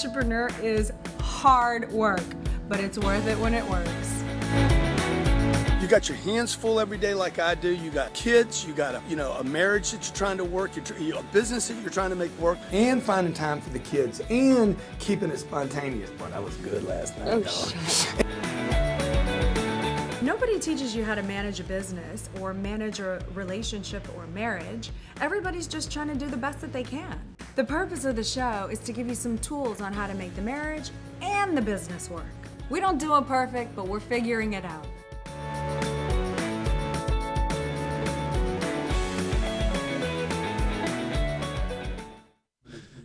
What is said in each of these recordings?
entrepreneur is hard work, but it's worth it when it works. You got your hands full every day like I do. You got kids, you got a marriage that you're trying to work, a business that you're trying to make work. And finding time for the kids and keeping it spontaneous. Boy, that was good last night. Oh, shut up. Nobody teaches you how to manage a business or manage a relationship or marriage. Everybody's just trying to do the best that they can. The purpose of the show is to give you some tools on how to make the marriage and the business work. We don't do it perfect, but we're figuring it out.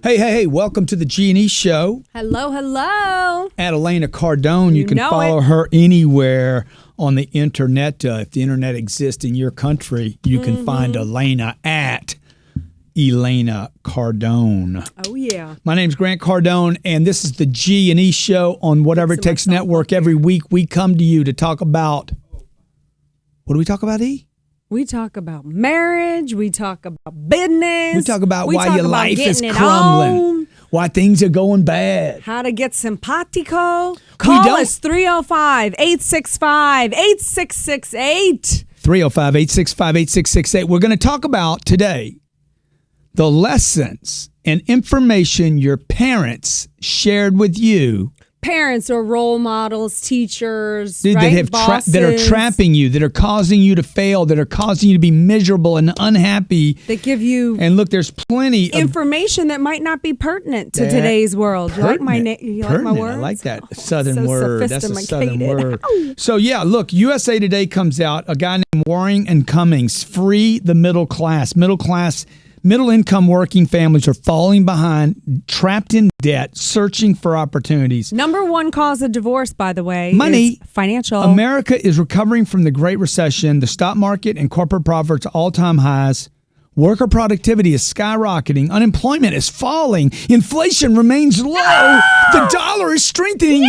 Hey, welcome to the G&E Show. Hello. At Elena Cardone. You can follow her anywhere on the internet. If the internet exists in your country, you can find Elena at Elena Cardone. Oh, yeah. My name's Grant Cardone, and this is the G&E Show on Whatever It Takes Network. Every week we come to you to talk about, what do we talk about, E? We talk about marriage. We talk about business. We talk about why your life is crumbling, why things are going bad. How to get simpatico. Call us 305-865-8668. 305-865-8668. We're going to talk about today the lessons and information your parents shared with you. Parents or role models, teachers, that are trapping you, that are causing you to fail, that are causing you to be miserable and unhappy. That give you there's plenty of information that might not be pertinent to today's world. You like my words? I like that Southern word. That's a Southern word. So yeah, look, USA Today comes out. A guy named Waring and Cummings, free the middle class. Middle-income working families are falling behind, trapped in debt, searching for opportunities. Number one cause of divorce, by the way, money. Is financial. America is recovering from the Great Recession. The stock market and corporate profits are all-time highs. Worker productivity is skyrocketing. Unemployment is falling. Inflation remains low. No! The dollar is strengthening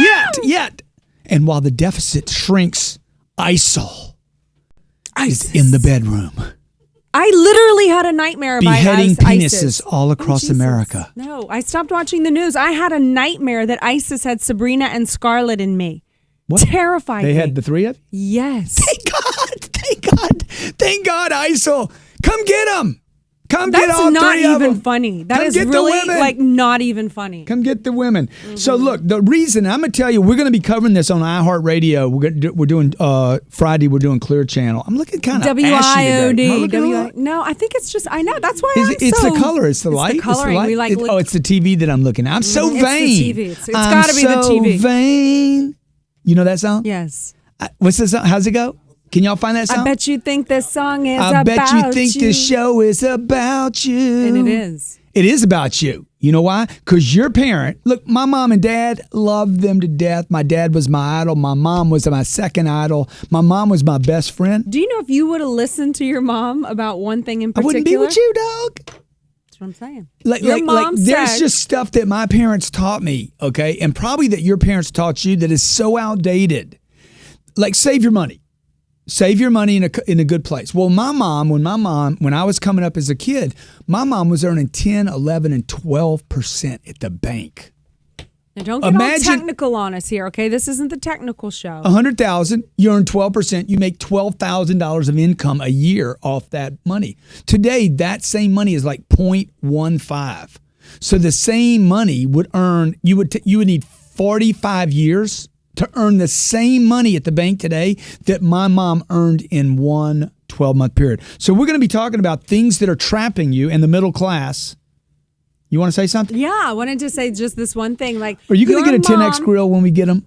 yet. And while the deficit shrinks, ISIS is in the bedroom. I literally had a nightmare about beheading penises ISIS all across America. No, I stopped watching the news. I had a nightmare that ISIS had Sabrina and Scarlett in me. What? Terrified me. They had the three of you? Yes. Thank God, ISIL. Come get them. Come get all three of them. That's not even funny. That is really not even funny. Come get the women. So look, the reason, I'm going to tell you, we're going to be covering this on iHeartRadio. We're doing Friday, we're doing Clear Channel. I'm looking kind of ashy today. No, I think it's just, I know. That's why it's the color. It's the light. It's the coloring. It's the TV that I'm looking at. I'm so vain. It's the TV. It's got to be the TV. I'm so vain. You know that song? Yes. What's the song? How's it go? Can y'all find that song? I bet you think this song is about you. I bet you think this show is about you. And it is. It is about you. You know why? Because your parent, look, my mom and dad loved them to death. My dad was my idol. My mom was my second idol. My mom was my best friend. Do you know if you would have listened to your mom about one thing in particular? I wouldn't be with you, dog. That's what I'm saying. Your mom said, there's just stuff that my parents taught me, okay? And probably that your parents taught you that is so outdated. Like, save your money. Save your money in a good place. Well, when I was coming up as a kid, my mom was earning 10, 11, and 12% at the bank. Now don't get all technical on us here, okay? This isn't the technical show. $100,000, you earn 12%. You make $12,000 of income a year off that money. Today, that same money is like 0.15. So the same money would earn. You would need 45 years to earn the same money at the bank today that my mom earned in one 12-month period. So we're going to be talking about things that are trapping you in the middle class. You want to say something? Yeah, I wanted to say just this one thing. Like, are you going to get a 10X grill when we get them?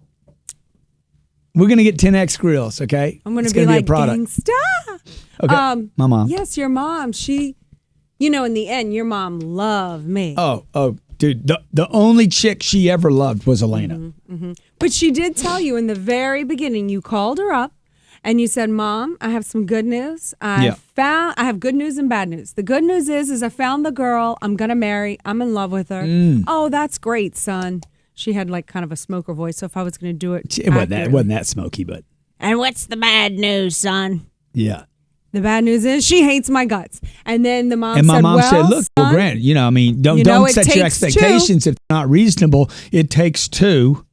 We're going to get 10X grills, okay? I'm going to be like, gangsta. Okay, my mom. Yes, your mom. She, in the end, your mom loved me. Oh. Dude, the only chick she ever loved was Elena. Mm-hmm. But she did tell you in the very beginning, you called her up and you said, Mom, I have some good news. I have good news and bad news. The good news is I found the girl I'm going to marry. I'm in love with her. Oh, that's great, son. She had like kind of a smoker voice. So if I was going to do it. It wasn't that smoky, but. And what's the bad news, son? Yeah. The bad news is she hates my guts. And then the mom and my said, mom well, said, look, son, well, granted, I mean, don't it set your takes expectations if they're not reasonable. It takes two.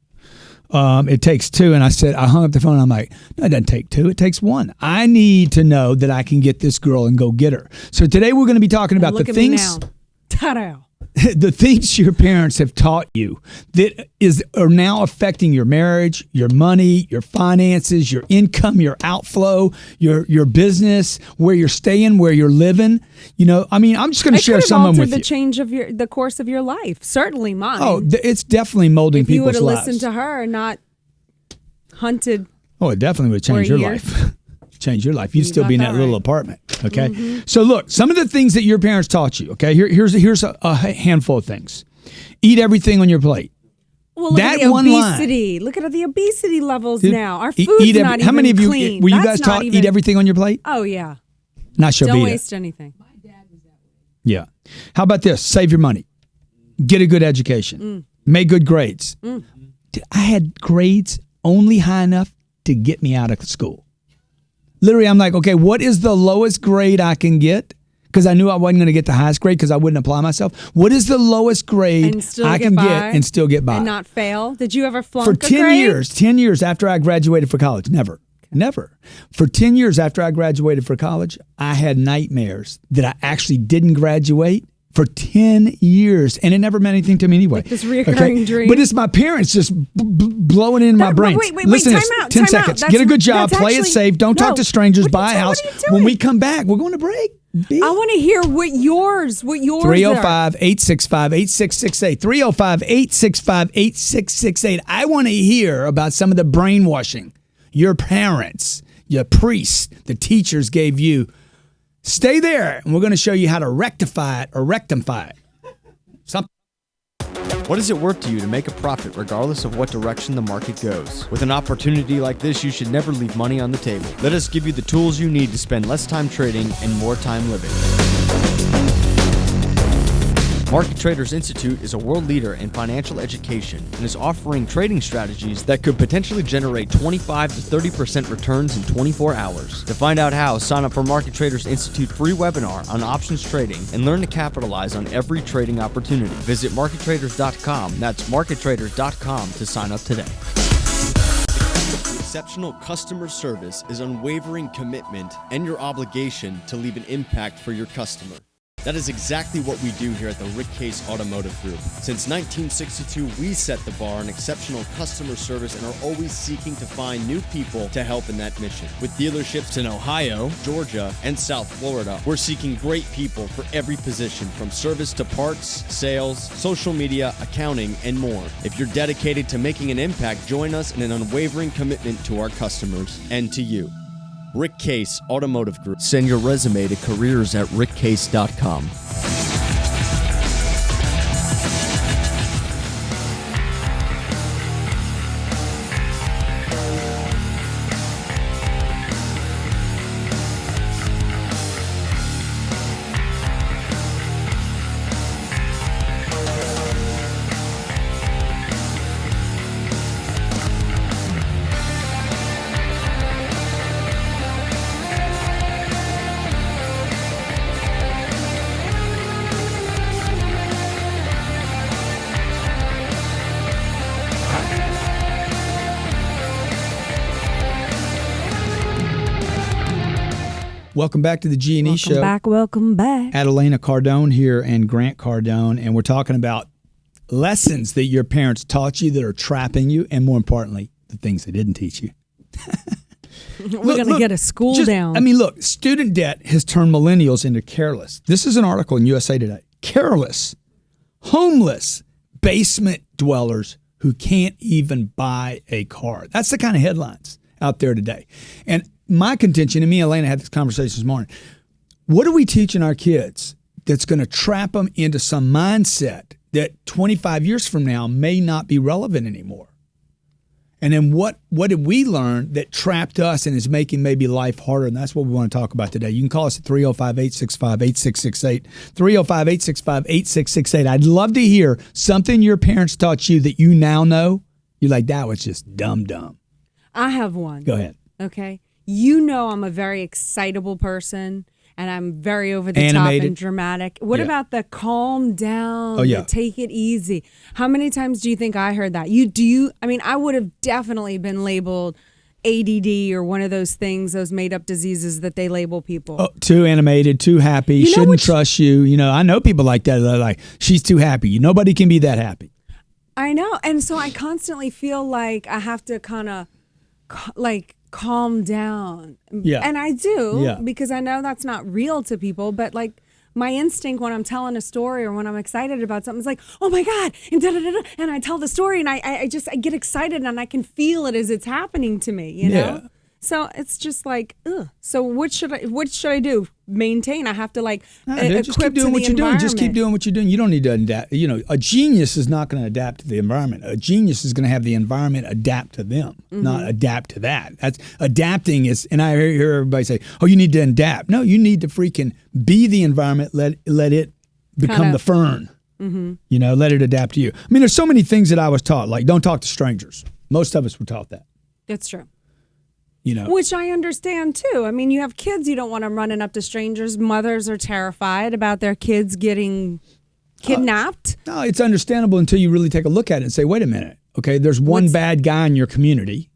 It takes two. And I hung up the phone. I'm like, no, it doesn't take two. It takes one. I need to know that I can get this girl and go get her. So today we're going to be talking about the things. Ta-da. The things your parents have taught you that are now affecting your marriage, your money, your finances, your income, your outflow, your business, where you're staying, where you're living. I'm just going to share some of them with you. The course of your life. Certainly mine. Oh, it's definitely molding people's lives. If you would have listened to her and not hunted. Oh, it definitely would change your life. Change your life. You'd still be in that little apartment. Okay. Mm-hmm. So look, some of the things that your parents taught you. Okay. Here's a handful of things. Eat everything on your plate. Well, look at the obesity. Look at the obesity levels now. Our food's not even how many of you clean. were you guys taught eat everything on your plate? Oh yeah. Not sure. Don't waste anything. My dad was that way. Yeah. How about this? Save your money. Get a good education. Make good grades. I had grades only high enough to get me out of school. Literally, I'm like, okay, what is the lowest grade I can get? Because I knew I wasn't going to get the highest grade because I wouldn't apply myself. What is the lowest grade I can get and still get by? And not fail? Did you ever flunk a grade? For 10 years after I graduated for college. Never. For 10 years after I graduated for college, I had nightmares that I actually didn't graduate for 10 years, and it never meant anything to me anyway. Like this reoccurring dream. But it's my parents just blowing in my brain. Wait, Listen, time out. 10 seconds. Get a good job, play it safe, don't talk to strangers, buy a house. When we come back, we're going to break. I want to hear what yours 305-865-8668. 305-865-8668. I want to hear about some of the brainwashing your parents, your priests, the teachers gave you. Stay there, and we're going to show you how to rectify it or rectify it. What is it worth to you to make a profit regardless of what direction the market goes? With an opportunity like this, you should never leave money on the table. Let us give you the tools you need to spend less time trading and more time living. Market Traders Institute is a world leader in financial education and is offering trading strategies that could potentially generate 25 to 30% returns in 24 hours. To find out how, sign up for Market Traders Institute free webinar on options trading and learn to capitalize on every trading opportunity. Visit markettraders.com. That's markettraders.com to sign up today. Exceptional customer service is unwavering commitment and your obligation to leave an impact for your customer. That is exactly what we do here at the Rick Case Automotive Group. Since 1962, we set the bar on exceptional customer service and are always seeking to find new people to help in that mission. With dealerships in Ohio, Georgia, and South Florida, we're seeking great people for every position, from service to parts, sales, social media, accounting, and more. If you're dedicated to making an impact, join us in an unwavering commitment to our customers and to you. Rick Case Automotive Group. Send your resume to careers@rickcase.com. Welcome back to the G&E Show. Welcome back. Adelina Cardone here and Grant Cardone, and we're talking about lessons that your parents taught you that are trapping you, and more importantly, the things they didn't teach you. We're going to get a school down. I mean, look, student debt has turned millennials into careless. This is an article in USA Today. Careless, homeless, basement dwellers who can't even buy a car. That's the kind of headlines out there today. And my contention, and me and Elena had this conversation this morning, what are we teaching our kids that's going to trap them into some mindset that 25 years from now may not be relevant anymore? And then what did we learn that trapped us and is making maybe life harder? And that's what we want to talk about today. You can call us at 305-865-8668, 305-865-8668. I'd love to hear something your parents taught you that you now know. You're like, that was just dumb. I have one. Go ahead. Okay. you know I'm a very excitable person. And I'm very over the Animated. top and dramatic. What about the calm down, the take it easy? How many times do you think I heard that? I mean, I would have definitely been labeled ADD or one of those things, those made up diseases that they label people. Oh, too animated, too happy, shouldn't trust you. You know, I know people like that. They're like, she's too happy. Nobody can be that happy. I know. And so I constantly feel like I have to kind of calm down. Yeah. And I do because I know that's not real to people, but like my instinct when I'm telling a story or when I'm excited about something is like, oh my God, and da-da-da-da, and I tell the story and I get excited and I can feel it as it's happening to me, you know? Yeah. So it's just like, ugh. So what should I do? Maintain? I have to just keep doing what you're doing. Just keep doing what you're doing. You don't need to adapt. You know, a genius is not going to adapt to the environment. A genius is going to have the environment adapt to them, not adapt to that. That's adapting is. And I hear everybody say, "Oh, you need to adapt." No, you need to freaking be the environment. Let it become the fern. Mm-hmm. You know, let it adapt to you. I mean, there's so many things that I was taught, like don't talk to strangers. Most of us were taught that. That's true. You know. Which I understand too. I mean, you have kids, you don't want them running up to strangers. Mothers are terrified about their kids getting kidnapped. No, it's understandable until you really take a look at it and say, wait a minute. Okay, there's one bad guy in your community.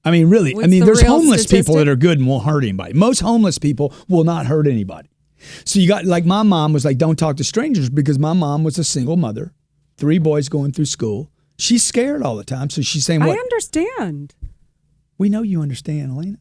I mean, really. I mean, there's homeless people that are good and won't hurt anybody. Most homeless people will not hurt anybody. So you got, like my mom was like, don't talk to strangers because my mom was a single mother, 3 boys going through school. She's scared all the time. So she's saying, what? I understand. We know you understand, Elena.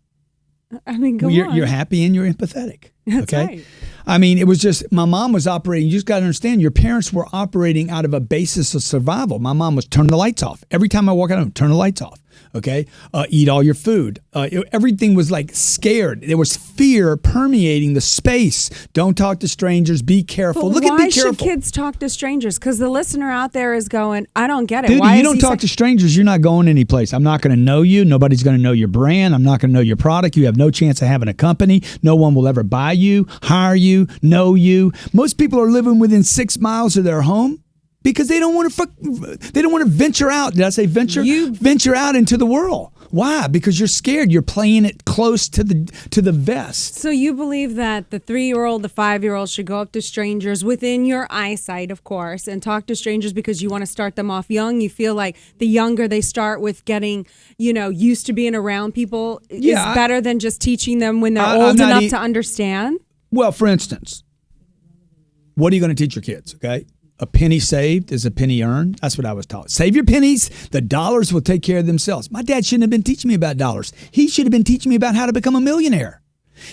I mean, go on. on. You're happy and you're empathetic. That's okay? right. I mean, it was just, my mom was operating, you just got to understand, your parents were operating out of a basis of survival. My mom was turn the lights off. Every time I walk out, turn the lights off. Okay? Eat all your food. Everything was like scared. There was fear permeating the space. Don't talk to strangers. Be careful. But Look at be careful. Why should kids talk to strangers? Because the listener out there is going, I don't get it. Dude, why you don't talk to strangers, you're not going anyplace. I'm not going to know you. Nobody's going to know your brand. I'm not going to know your product. You have no chance of having a company. No one will ever buy you, hire you, know you. Most people are living within 6 miles of their home because they don't want to venture out. Did I say venture? Venture out into the world. Why? Because you're scared. You're playing it close to the vest. So you believe that the 3-year-old, the 5-year-old should go up to strangers within your eyesight, of course, and talk to strangers because you want to start them off young. You feel like the younger they start with getting, used to being around people is better than just teaching them when they're old enough to understand? Well, for instance, what are you going to teach your kids, okay? A penny saved is a penny earned. That's what I was taught. Save your pennies. The dollars will take care of themselves. My dad shouldn't have been teaching me about dollars. He should have been teaching me about how to become a millionaire.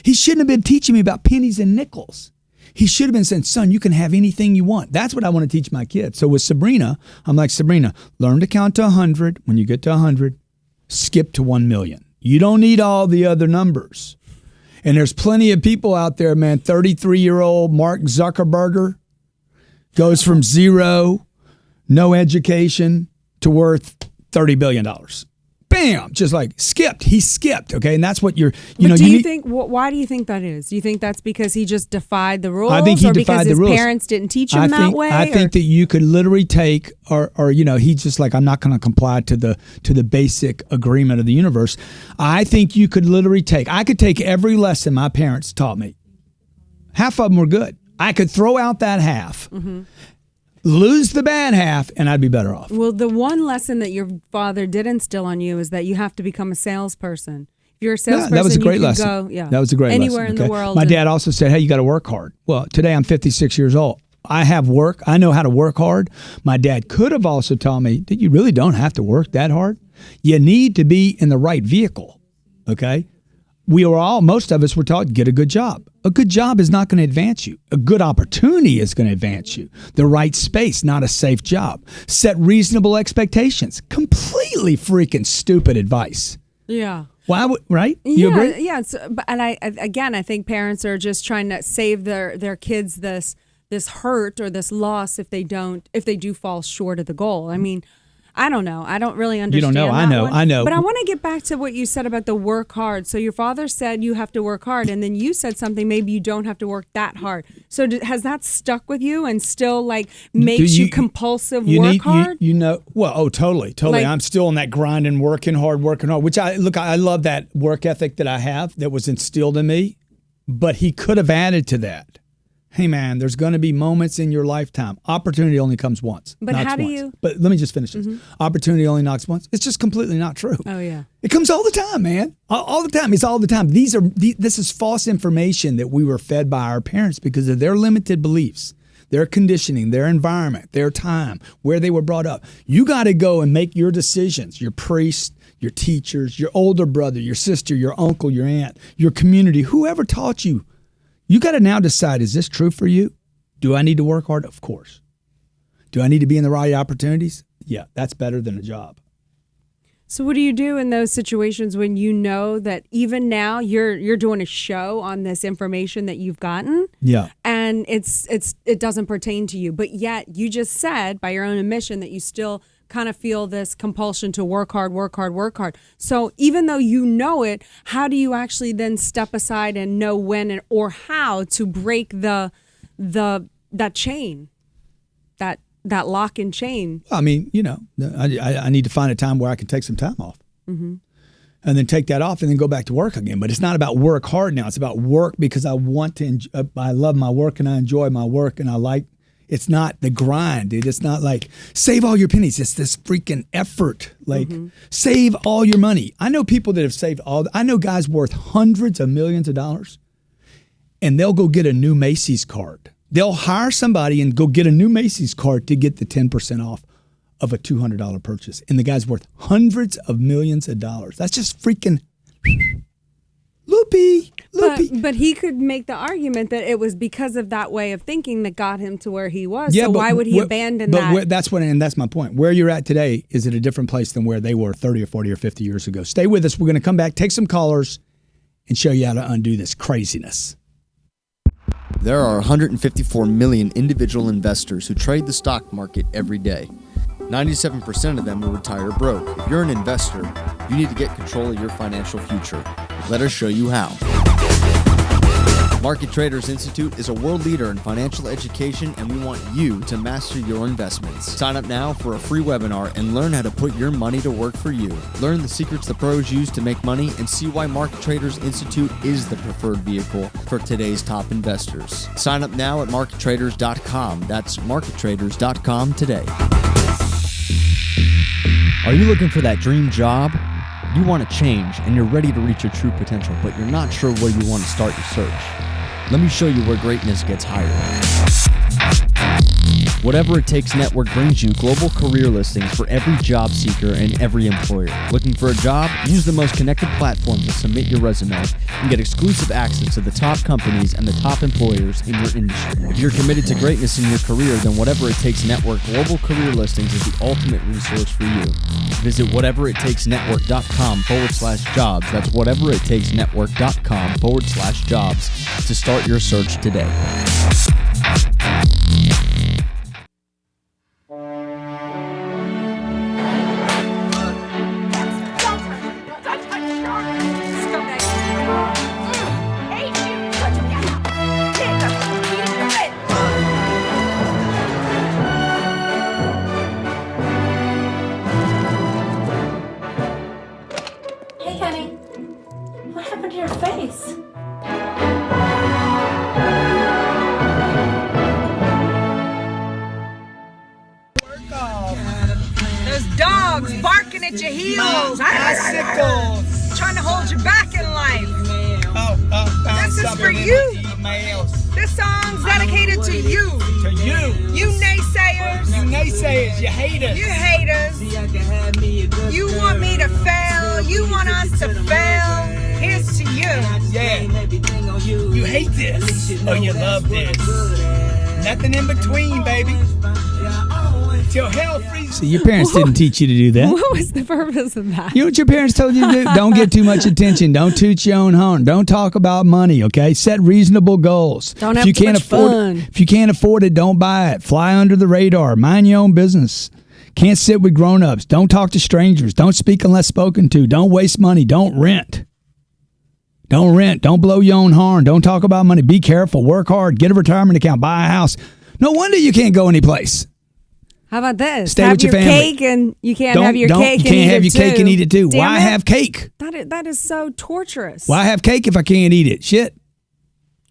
He shouldn't have been teaching me about pennies and nickels. He should have been saying, son, you can have anything you want. That's what I want to teach my kids. So with Sabrina, I'm like, Sabrina, learn to count to 100. When you get to 100, skip to 1 million. You don't need all the other numbers. And there's plenty of people out there, man. 33-year-old Mark Zuckerberg goes from zero, no education, to worth $30 billion. Bam! Just like skipped. He skipped, okay? And that's what you're, why do you think that is? Do you think that's because he just defied the rules? I think he defied the rules. Or because his parents didn't teach him that way? I think that you could literally take, or he's just like, I'm not going to comply to the basic agreement of the universe. I think you could literally I could take every lesson my parents taught me. Half of them were good. I could throw out that half, lose the bad half, and I'd be better off. Well, the one lesson that your father did instill on you is that you have to become a salesperson. If you're a salesperson, that was a great lesson. That was a great anywhere lesson. In the world. My dad also said, hey, you got to work hard. Well, today I'm 56 years old. I have work. I know how to work hard. My dad could have also taught me that you really don't have to work that hard. You need to be in the right vehicle, okay? Most of us were taught, get a good job. A good job is not going to advance you. A good opportunity is going to advance you. The right space, not a safe job. Set reasonable expectations. Completely freaking stupid advice. Yeah. Why would, right? You agree? Yeah. And I think parents are just trying to save their kids this hurt or this loss if they do fall short of the goal. I mean, I don't know. I don't really understand. You don't know. That I know. But I want to get back to what you said about the work hard. So your father said you have to work hard, and then you said something, maybe you don't have to work that hard. So has that stuck with you and still like makes you compulsive work hard? Totally. Like, I'm still on that grinding, working hard, which I love that work ethic that I have that was instilled in me, but he could have added to that. Hey, man, there's going to be moments in your lifetime. Opportunity only comes once. But how do you? But let me just finish this. Opportunity only knocks once. It's just completely not true. Oh, yeah. It comes all the time, man. All the time. It's all the time. This is false information that we were fed by our parents because of their limited beliefs, their conditioning, their environment, their time, where they were brought up. You got to go and make your decisions. Your priest, your teachers, your older brother, your sister, your uncle, your aunt, your community, whoever taught you. You got to now decide, is this true for you? Do I need to work hard? Of course. Do I need to be in the right opportunities? Yeah, that's better than a job. So what do you do in those situations when you know that even now you're doing a show on this information that you've gotten? Yeah. And it doesn't pertain to you, but yet you just said by your own admission that you still kind of feel this compulsion to work hard. So even though you know it, how do you actually then step aside and know when or how to break that chain, that lock and chain? I mean, I need to find a time where I can take some time off. Mm-hmm. And then take that off and then go back to work again. But it's not about work hard now. It's about work because I want to. I love my work and I enjoy my work and I like. It's not the grind, dude. It's not like save all your pennies. It's this freaking effort. Like save all your money. I know people that have saved I know guys worth hundreds of millions of dollars, and they'll go get a new Macy's card. They'll hire somebody and go get a new Macy's card to get the 10% off of a $200 purchase. And the guy's worth hundreds of millions of dollars. That's just freaking loopy. But he could make the argument that it was because of that way of thinking that got him to where he was. Yeah, so why would he abandon that? That's my point. Where you're at today is at a different place than where they were 30 or 40 or 50 years ago. Stay with us. We're going to come back, take some callers, and show you how to undo this craziness. There are 154 million individual investors who trade the stock market every day. 97% of them will retire broke. If you're an investor, you need to get control of your financial future. Let us show you how. Market Traders Institute is a world leader in financial education, and we want you to master your investments. Sign up now for a free webinar and learn how to put your money to work for you. Learn the secrets the pros use to make money and see why Market Traders Institute is the preferred vehicle for today's top investors. Sign up now at markettraders.com. That's markettraders.com today. Are you looking for that dream job? You want to change and you're ready to reach your true potential, but you're not sure where you want to start your search. Let me show you where greatness gets hired. Whatever It Takes Network brings you global career listings for every job seeker and every employer. Looking for a job? Use the most connected platform to submit your resume and get exclusive access to the top companies and the top employers in your industry. If you're committed to greatness in your career, then Whatever It Takes Network Global Career Listings is the ultimate resource for you. Visit whateverittakesnetwork.com/jobs. That's whateverittakesnetwork.com/jobs to start your search today. At your heels, trying to hold you back in life. This is for you. This song's dedicated to you. To you. You naysayers. You naysayers. You haters. You haters. You want me to fail. You want us to fail. Here's to you. Yeah. You hate this or you love this. Nothing in between, baby. Till hell freezes. See, your parents didn't teach you to do that. What was the purpose of that? You know what your parents told you to do? Don't get too much attention. Don't toot your own horn. Don't talk about money, okay? Set reasonable goals. Don't have too much fun. If you can't afford it, don't buy it. Fly under the radar. Mind your own business. Can't sit with grown-ups. Don't talk to strangers. Don't speak unless spoken to. Don't waste money. Don't rent. Don't rent. Don't blow your own horn. Don't talk about money. Be careful. Work hard. Get a retirement account. Buy a house. No wonder you can't go anyplace. How about this? Stay have with your your family. cake and you can't have your cake You and can't eat have it your cake too. and eat it too. Damn Why it. have cake? That is so torturous. Why have cake if I can't eat it? Shit.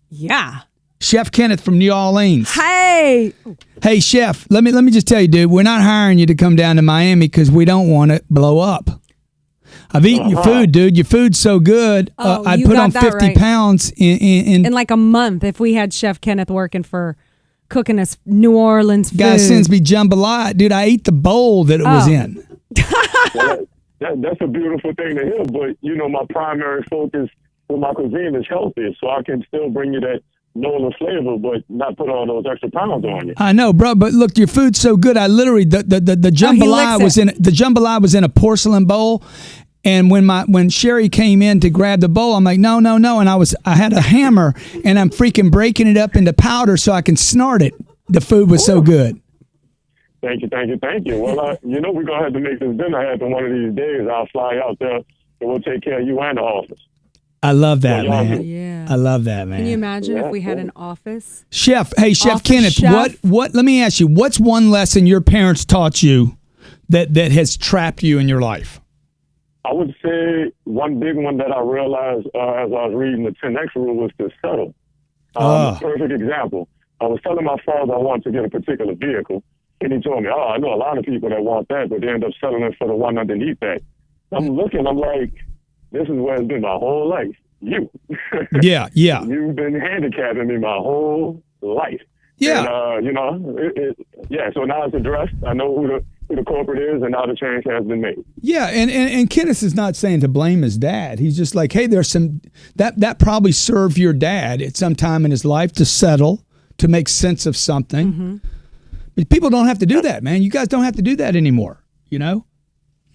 Yeah. Chef Kenneth from New Orleans. Hey. Hey, Chef, let me just tell you, dude, we're not hiring you to come down to Miami because we don't want to blow up. I've eaten your food, dude. Your food's so good. Oh, I'd you put got on that 50 right. pounds In like a month, if we had Chef Kenneth working for cooking us New Orleans food. Guy sends me jambalaya. Dude, I ate the bowl that it was in. That's a beautiful thing to hear, but, you know, my primary focus with my cuisine is healthy, so I can still bring you that NOLA flavor, but not put all those extra pounds on you. I know, bro, but look, your food's so good. I literally the jambalaya was in a porcelain bowl. And when Sherry came in to grab the bowl, I'm like, no. And I had a hammer and I'm freaking breaking it up into powder so I can snort it. The food was so good. Thank you. Well, we're going to have to make this dinner happen one of these days. I'll fly out there and we'll take care of you and the office. I love that, man. Yeah. I love that, man. Can you imagine if we had an office? Chef Office Kenneth, chef. what let me ask you, what's one lesson your parents taught you that has trapped you in your life? I would say one big one that I realized as I was reading the 10X rule was to settle. Perfect example. I was telling my father I wanted to get a particular vehicle, and he told me, I know a lot of people that want that, but they end up settling for the one underneath that. I'm looking, I'm like, this is where it's been my whole life. You. Yeah. You've been handicapping me my whole life. Yeah. And, so now it's addressed. I know who the culprit is, and now the change has been made. Yeah, and Kenneth is not saying to blame his dad. He's just like, hey, there's some that probably served your dad at some time in his life to settle, to make sense of something. Mm-hmm. But people don't have to do that, man. You guys don't have to do that anymore, you know?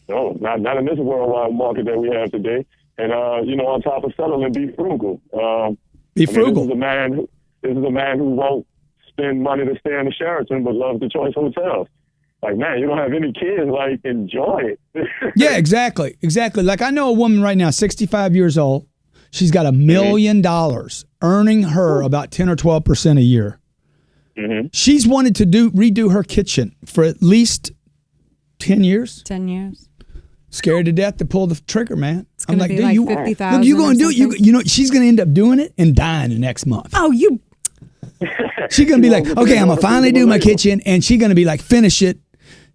No, not in this worldwide market that we have today. And on top of settling, be frugal. Be frugal. This is a man who won't spend money to stay in the Sheraton, but loves the choice hotels. Like, man, you don't have any kids, like, enjoy it. Yeah, exactly. Like, I know a woman right now, 65 years old. She's got $1 million earning her about 10 or 12% a year. Mm-hmm. She's wanted to redo her kitchen for at least 10 years. 10 years. Scared to death to pull the trigger, man. It's going to be like 50,000. Look, you're going to do it. You know, she's going to end up doing it and dying the next month. Oh, you. She's going to be like, okay, I'm going to finally do my kitchen. And she's going to be like, finish it.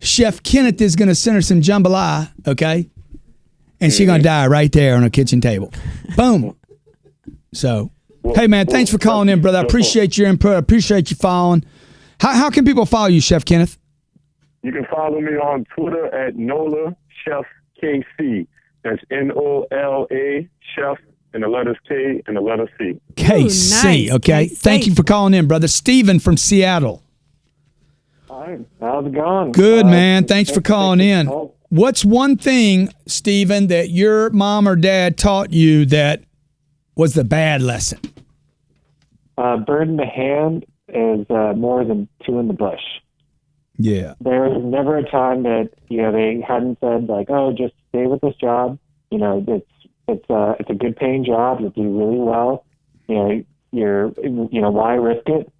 Chef Kenneth is going to send her some jambalaya, okay? And she's going to die right there on her kitchen table. Boom. So, hey, man, thanks for calling in, brother. I appreciate your input. I appreciate you following. How can people follow you, Chef Kenneth? You can follow me on Twitter at NOLA Chef KC. That's NOLA Chef and the letters K and the letter C. KC, nice. okay? KC. Thank you for calling in, brother. Steven from Seattle. Hi, how's it going? Good, man. Thanks for calling in. What's one thing, Steven, that your mom or dad taught you that was the bad lesson? Bird in the hand is more than two in the bush. Yeah. There was never a time that they hadn't said like, "Oh, just stay with this job. It's a good paying job. You do really well. Why risk it?"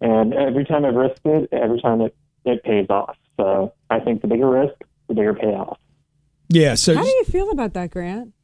And every time I've risked it, every time it pays off. So I think the bigger risk, the bigger payoff. Yeah. So How do you feel about that, Grant?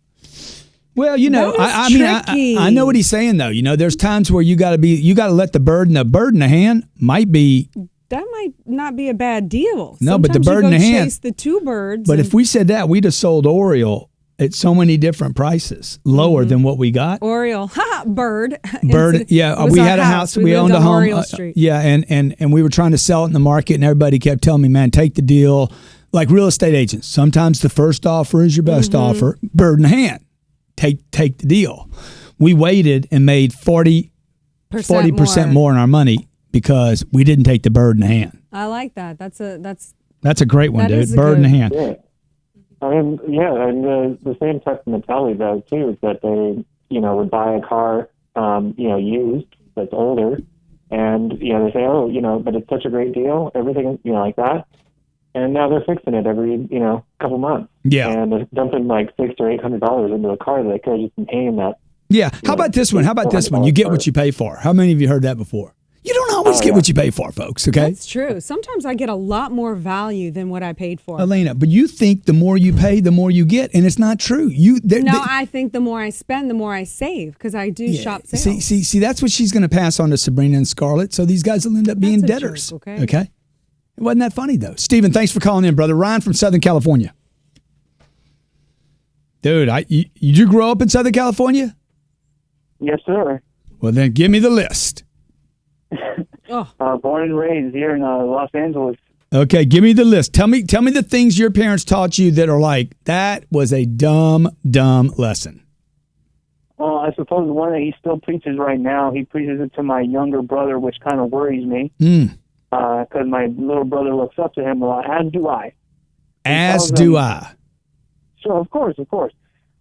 well, I know what he's saying though. There's times where you got to let the bird in the hand might be. That might not be a bad deal. No, but the Sometimes bird you in go the hand. chase the two birds. But and- if we said that, we'd have sold Oriole at so many different prices, lower than what we got. Oriole, bird. Bird, yeah. It was We our had a house. We lived owned a on home. Oriole Street. Yeah, and we were trying to sell it in the market, and everybody kept telling me, "Man, take the deal." Like real estate agents, sometimes the first offer is your best offer. Bird in hand, take the deal. We waited and made 40% more in our money because we didn't take the bird in the hand. I like that. That's a great one, That dude. is a Bird in the good- hand. Yeah. I mean, yeah, and the same type of mentality though too is that they, would buy a car, used that's older, and they say, oh, but it's such a great deal, everything, like that. And now they're fixing it every, couple months. Yeah. And they're dumping like $600 or $800 into a car that they could have just been paying that. Yeah. How about this one? You get what you pay for. How many of you heard that before? You don't always get what you pay for, folks, okay? That's true. Sometimes I get a lot more value than what I paid for. Elena, but you think the more you pay, the more you get, and it's not true. I think the more I spend, the more I save, because I do shop sales. See, that's what she's going to pass on to Sabrina and Scarlett, so these guys will end up being debtors. Joke, okay? It wasn't that funny, though. Steven, thanks for calling in, brother. Ryan from Southern California. Dude, you grow up in Southern California? Yes, sir. Well, then give me the list. Born and raised here in Los Angeles. Okay, give me the list. Tell me the things your parents taught you that are like, that was a dumb lesson. Well, I suppose the one that he still preaches right now, he preaches it to my younger brother, which kind of worries me. Because my little brother looks up to him a lot, as do I. As do I. Sure, of course.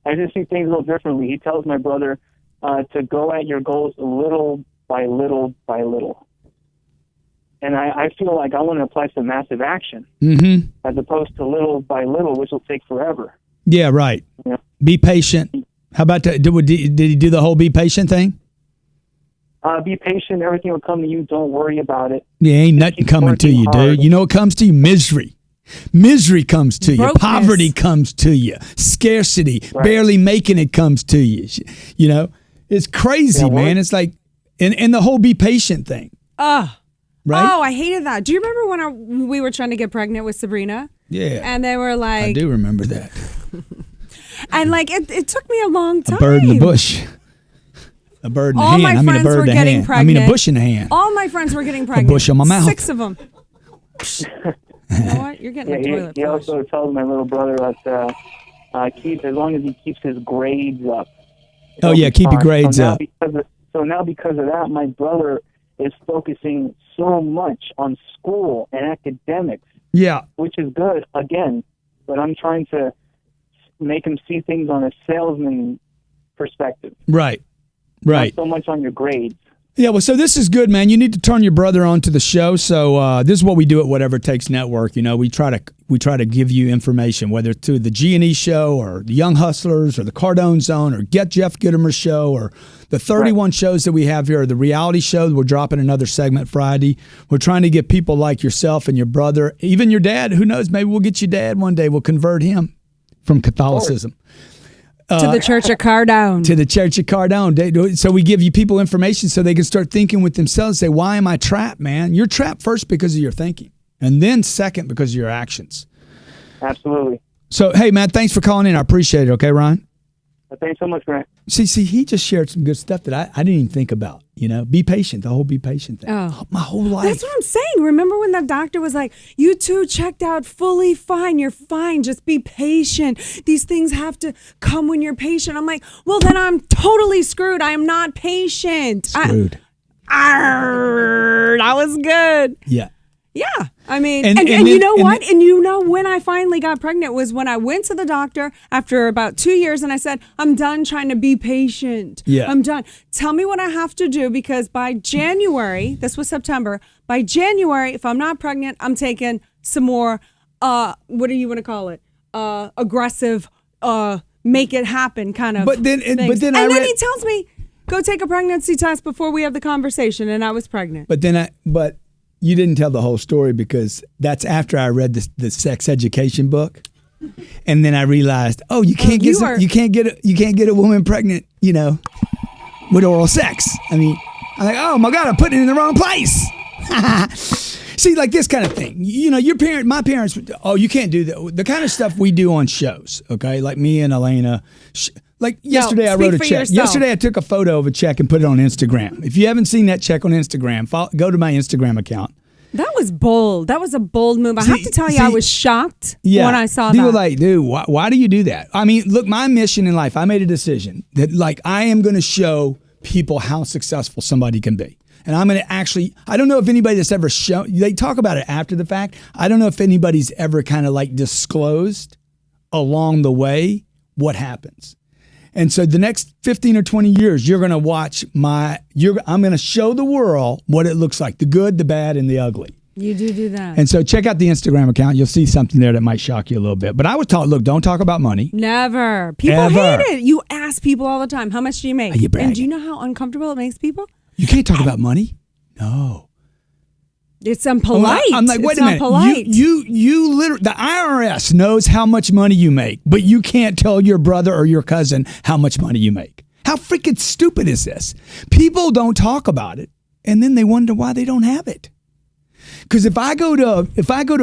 I just see things a little differently. He tells my brother to go at your goals little by little by little. And I feel like I want to apply some massive action as opposed to little by little, which will take forever. Yeah, right. Yeah. Be patient. How about that? Did he do the whole be patient thing? Be patient. Everything will come to you. Don't worry about it. Yeah, ain't nothing coming to you, dude. You know what comes to you? Misery. Misery comes to you. Poverty comes to you. Scarcity, barely making it comes to you. You know, it's crazy, man. It's like, and the whole be patient thing. Right? Oh, I hated that. Do you remember when we were trying to get pregnant with Sabrina? Yeah. And they were like... I do remember that. And like, it took me a long time. A bird in the bush. A bird in the hand. All my friends were getting pregnant. I mean a bush in the hand. All my friends were getting pregnant. A bush on my mouth. 6 of them. You know what? You're getting a toilet He also tells my little brother that as long as he keeps his grades up. Oh, yeah, keep your grades up. So now because of that, my brother is focusing so much on school and academics. Yeah. Which is good, again, but I'm trying to make him see things on a salesman perspective. Right. Right. Not so much on your grades. Yeah, well, so this is good, man. You need to turn your brother on to the show. So this is what we do at Whatever It Takes Network. You know, we try to give you information, whether it's to the G&E show or the Young Hustlers or the Cardone Zone or Get Jeff Gittimer's show or the 31 shows that we have here, or the reality show. We're dropping another segment Friday. We're trying to get people like yourself and your brother, even your dad. Who knows? Maybe we'll get your dad one day. We'll convert him from Catholicism. To the Church of Cardone. To the Church of Cardone. So we give you people information so they can start thinking with themselves, say, why am I trapped, man? You're trapped first because of your thinking, and then second because of your actions. Absolutely. So, hey, man, thanks for calling in. I appreciate it. Okay, Ryan? Thanks so much, Grant. See, he just shared some good stuff that I didn't even think about. You know, be patient, the whole be patient thing. My whole life. That's what I'm saying. Remember when that doctor was like, you two checked out fully fine. You're fine. Just be patient. These things have to come when you're patient. I'm like, well, then I'm totally screwed. I am not patient. Screwed. That was good. Yeah. Yeah. I mean, and you know what? And you know when I finally got pregnant was when I went to the doctor after about 2 years and I said, I'm done trying to be patient. Yeah. I'm done. Tell me what I have to do, because by January, this was September, by January, if I'm not pregnant, I'm taking some more, what do you want to call it? Aggressive, make it happen kind of things. And then he tells me, go take a pregnancy test before we have the conversation. And I was pregnant. But you didn't tell the whole story, because that's after I read the sex education book, and then I realized, you can't get a woman pregnant, you know, with oral sex. I mean, I'm like, oh my God, I'm putting it in the wrong place. See, like this kind of thing. You know, my parents. You can't do that. The kind of stuff we do on shows. Okay, like me and Elena. Like yesterday, I wrote a check. Yourself. Yesterday, I took a photo of a check and put it on Instagram. If you haven't seen that check on Instagram, go to my Instagram account. That was bold. That was a bold move. I have to tell you, I was shocked when I saw that. People were like, dude, why do you do that? I mean, look, my mission in life, I made a decision that, like, I am going to show people how successful somebody can be. And I'm going to I don't know if anybody that's ever shown, they talk about it after the fact. I don't know if anybody's ever kind of like disclosed along the way what happens. And so the next 15 or 20 years, you're going to watch I'm going to show the world what it looks like, the good, the bad, and the ugly. You do that. And so check out the Instagram account. You'll see something there that might shock you a little bit. But I was taught, look, don't talk about money. Never. People hate it. You ask people all the time, how much do you make? Are you bragging? And do you know how uncomfortable it makes people? You can't talk about money? No. It's impolite. I'm like, wait it's a minute. Impolite. You literally, the IRS knows how much money you make, but you can't tell your brother or your cousin how much money you make. How freaking stupid is this? People don't talk about it, and then they wonder why they don't have it. Because if I go to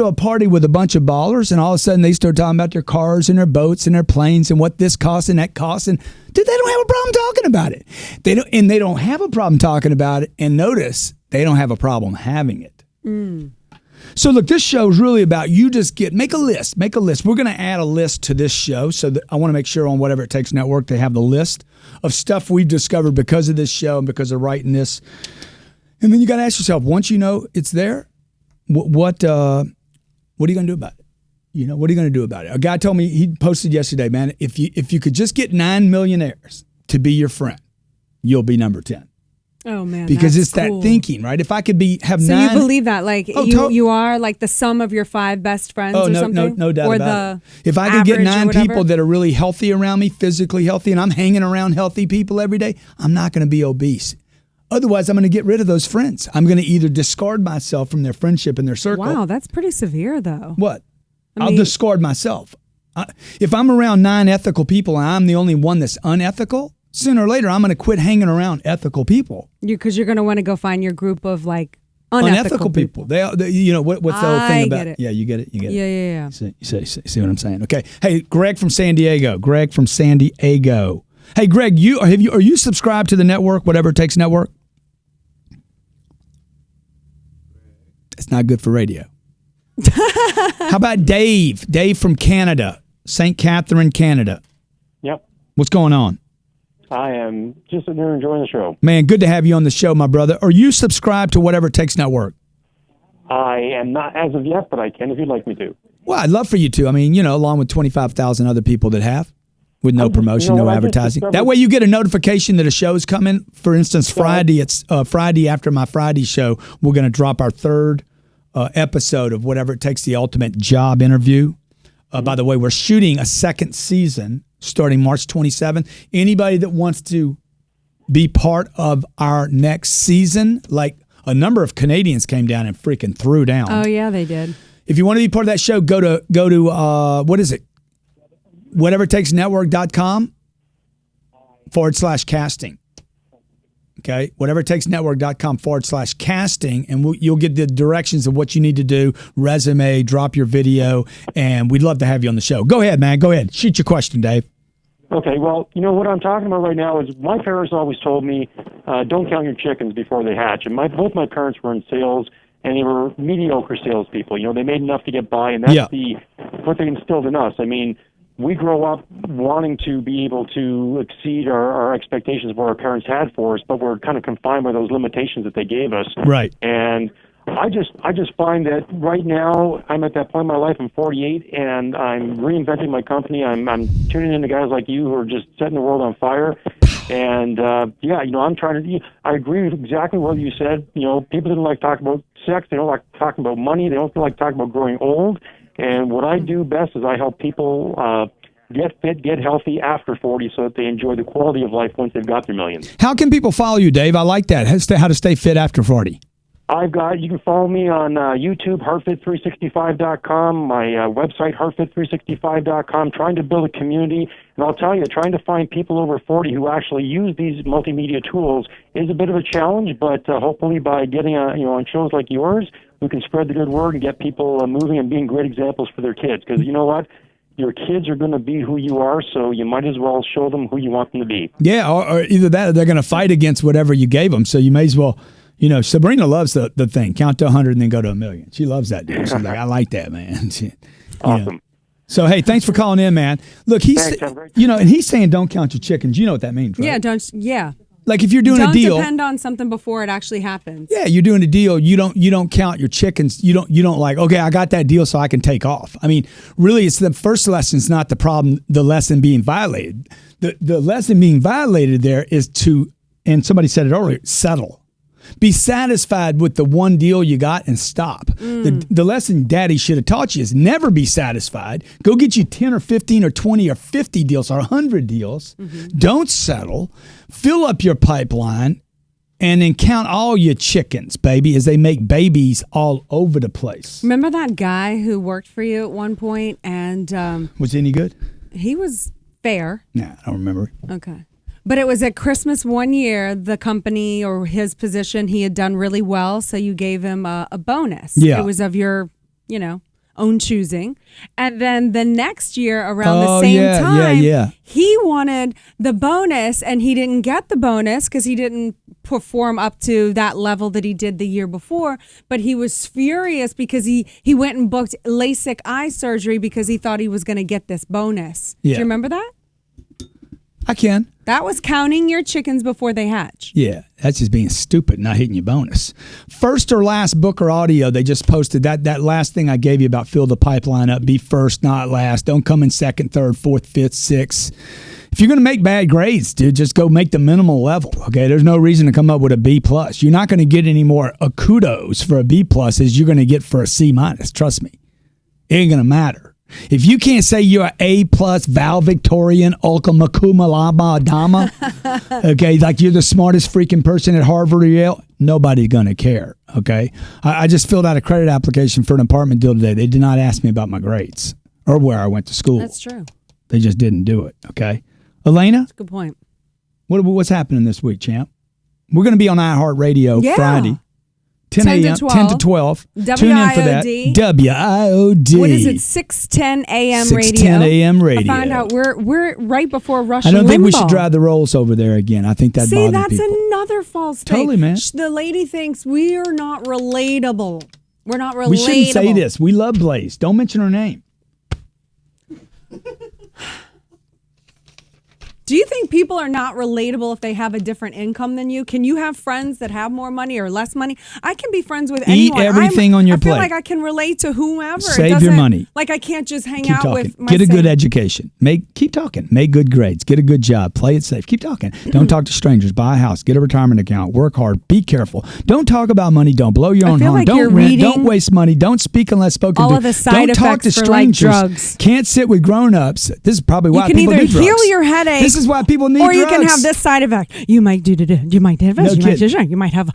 a party with a bunch of ballers, and all of a sudden they start talking about their cars and their boats and their planes and what this costs and that costs, and dude, they don't have a problem talking about it. They don't have a problem talking about it. And notice they don't have a problem having it. So look, this show is really about you just make a list. We're going to add a list to this show, so that I want to make sure on Whatever It Takes Network they have the list of stuff we've discovered because of this show and because of writing this. And then you got to ask yourself, once you know it's there, what are you going to do about it? What are you going to do about it? A guy told me, he posted yesterday, man, if you could just get 9 millionaires to be your friend, you'll be number 10. Oh man, because that's it's cool. that thinking, right? If I could have so 9, you believe that, like you are like the sum of your 5 best friends, or something? No doubt or about it. If I could get 9 people that are really healthy around me, physically healthy, and I'm hanging around healthy people every day, I'm not going to be obese. Otherwise, I'm going to get rid of those friends. I'm going to either discard myself from their friendship and their circle. Wow, that's pretty severe, though. What? I'll discard myself. If I'm around 9 ethical people and I'm the only one that's unethical, sooner or later, I'm going to quit hanging around ethical people. Because you're going to want to go find your group of like unethical people. They what's the old thing about? Get it. Yeah, you get it. You get it. Yeah. See what I'm saying? Okay. Hey, Greg from San Diego. Hey, Greg, are you subscribed to the network, Whatever It Takes Network? It's not good for radio. How about Dave? Dave from Canada, St. Catherine, Canada. Yep. What's going on? I am just sitting there enjoying the show. Man, good to have you on the show, my brother. Are you subscribed to Whatever It Takes Network? I am not as of yet, but I can if you'd like me to. Well, I'd love for you to. I mean, along with 25,000 other people that have, with no promotion, no advertising. That way you get a notification that a show's coming. For instance, Friday, it's Friday after my Friday show, we're going to drop our 3rd episode of Whatever It Takes, the Ultimate Job Interview. By the way, we're shooting a 2nd season starting March 27th. Anybody that wants to be part of our next season, like a number of Canadians came down and freaking threw down. Oh, yeah, they did. If you want to be part of that show, go to what is it? whateverittakesnetwork.com/casting. Okay, whateverittakesnetwork.com/casting, and you'll get the directions of what you need to do, resume, drop your video, and we'd love to have you on the show. Go ahead, man. Go ahead. Shoot your question, Dave. Okay, well, what I'm talking about right now is my parents always told me, don't count your chickens before they hatch. And both my parents were in sales, and they were mediocre salespeople. They made enough to get by, and that's what they instilled in us. I mean, we grow up wanting to be able to exceed our expectations of what our parents had for us, but we're kind of confined by those limitations that they gave us. Right. And I just find that right now I'm at that point in my life. I'm 48, and I'm reinventing my company. I'm tuning into guys like you who are just setting the world on fire. And I'm trying to. I agree with exactly what you said. People didn't like talking about sex. They don't like talking about money. They don't like talking about growing old. And what I do best is I help people get fit, get healthy after 40 so that they enjoy the quality of life once they've got their millions. How can people follow you, Dave? I like that. How to stay fit after 40. You can follow me on YouTube, heartfit365.com, my website, heartfit365.com, trying to build a community. And I'll tell you, trying to find people over 40 who actually use these multimedia tools is a bit of a challenge, but hopefully by getting on shows like yours, we can spread the good word and get people moving and being great examples for their kids. Because you know what? Your kids are going to be who you are, so you might as well show them who you want them to be. Yeah, or either that or they're going to fight against whatever you gave them, so you may as well... Sabrina loves the thing. Count to 100 and then go to 1,000,000. She loves that, dude. She's like, I like that, man. Awesome. So, hey, thanks for calling in, man. Look, and he's saying don't count your chickens. You know what that means, right? Yeah. Like if you're doing a deal. Don't depend on something before it actually happens. Yeah, you're doing a deal. You don't count your chickens. You don't like, okay, I got that deal so I can take off. I mean, really, it's the first lesson's not the problem, the lesson being violated. The lesson being violated there is to, and somebody said it earlier, settle. Be satisfied with the one deal you got and stop. The lesson Daddy should have taught you is never be satisfied. Go get you 10 or 15 or 20 or 50 deals or 100 deals. Don't settle. Fill up your pipeline and then count all your chickens, baby, as they make babies all over the place. Remember that guy who worked for you at one point and... was he any good? He was fair. Nah, I don't remember. Okay. But it was at Christmas one year, the company or his position, he had done really well, so you gave him a bonus. Yeah. It was of your, own choosing. And then the next year around the same time, he wanted the bonus and he didn't get the bonus because he didn't perform up to that level that he did the year before. But he was furious because he went and booked LASIK eye surgery because he thought he was going to get this bonus. Yeah. Do you remember that? I can. That was counting your chickens before they hatch. Yeah, that's just being stupid, not hitting your bonus. First or last book or audio, they just posted that last thing I gave you about fill the pipeline up, be first, not last. Don't come in second, third, fourth, fifth, sixth. If you're going to make bad grades, dude, just go make the minimal level, okay? There's no reason to come up with a B+. You're not going to get any more kudos for a B+ as you're going to get for a C-. Trust me. It ain't going to matter. If you can't say you're A+ valedictorian, Ulka Makuma Lama Dama, okay, like you're the smartest freaking person at Harvard or Yale, nobody's going to care, okay? I just filled out a credit application for an apartment deal today. They did not ask me about my grades or where I went to school. That's true. They just didn't do it, okay? Elena? That's a good point. What's happening this week, champ? We're going to be on iHeartRadio Friday. 10 a.m. 10 to 12. WIOD. Tune in for that. WIOD. What is it? 6:10 a.m. 6:10 a.m. radio. I found out we're right before Rush I don't Limbaugh. think we should drive the rolls over there again. I think that bothers that's people. another false thing. Totally, man. The lady thinks we are not relatable. We're not relatable. We shouldn't say this. We love Blaze. Don't mention her name. Do you think people are not relatable if they have a different income than you? Can you have friends that have more money or less money? I can be friends with anyone. Eat everything on your plate. I feel like I can relate to whomever. Save your money. Like I can't just hang Keep out talking. with my Get a good education. Keep talking. Make good grades. Get a good job. Play it safe. Keep talking. Don't talk to strangers. Buy a house. Get a retirement account. Work hard. Be careful. Don't talk about money. Don't blow your own horn. Like don't rent. Don't waste money. Don't speak unless spoken all to. Of the side don't talk to for strangers. Like drugs. Can't sit with grown-ups. This is probably why people need drugs. You can either heal your headache. This is why people need drugs. Or you can have this side effect. You might do you might have this. You might have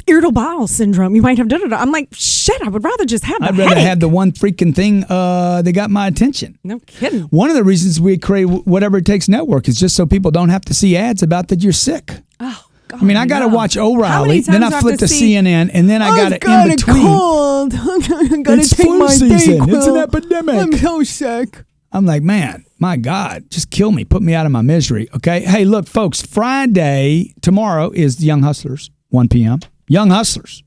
irritable bowel syndrome. You might have I'm like, shit, I would rather just have I'd rather have the one freaking thing that got my attention. No kidding. One of the reasons we create Whatever It Takes Network is just so people don't have to see ads about that you're sick. Oh, God, I mean, I got to watch O'Reilly, then I flip to see, CNN, and then I got to in between. Cold. I'm gonna it's take flu my season. Dayquil. It's an epidemic. I'm so sick. I'm like, man, my God, just kill me. Put me out of my misery, okay? Hey, look, folks, Friday, tomorrow is the Young Hustlers, 1 p.m. Young Hustlers,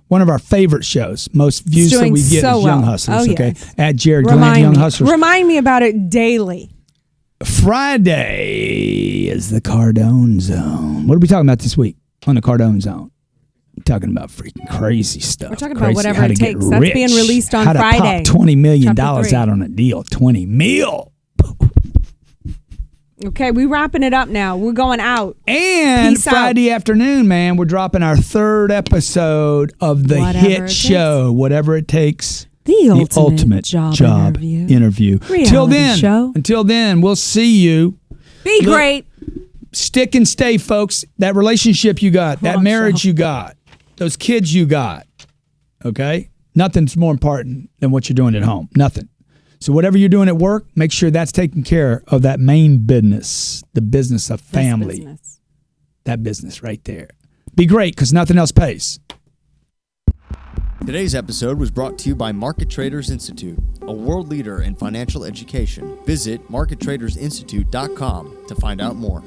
one of our favorite shows. Most views that we get is Young Hustlers, okay? Yes. At Jared Glenn, Young Hustlers. Remind me about it daily. Friday is the Cardone Zone. What are we talking about this week on the Cardone Zone? We're talking about freaking crazy stuff. We're talking about whatever it takes. That's being released on Friday. How to pop $20 million out on a deal. 20 mil. Okay, we're wrapping it up now. We're going out. And Peace Friday afternoon, man, we're dropping our third episode of the hit show, Whatever It Takes. The ultimate job interview. Until then, we'll see you. Be great. Stick and stay, folks. That relationship you got, that marriage you got, those kids you got, okay? Nothing's more important than what you're doing at home. Nothing. So whatever you're doing at work, make sure that's taking care of that main business, the business of family. That business right there. Be great, because nothing else pays. Today's episode was brought to you by Market Traders Institute, a world leader in financial education. Visit markettradersinstitute.com to find out more.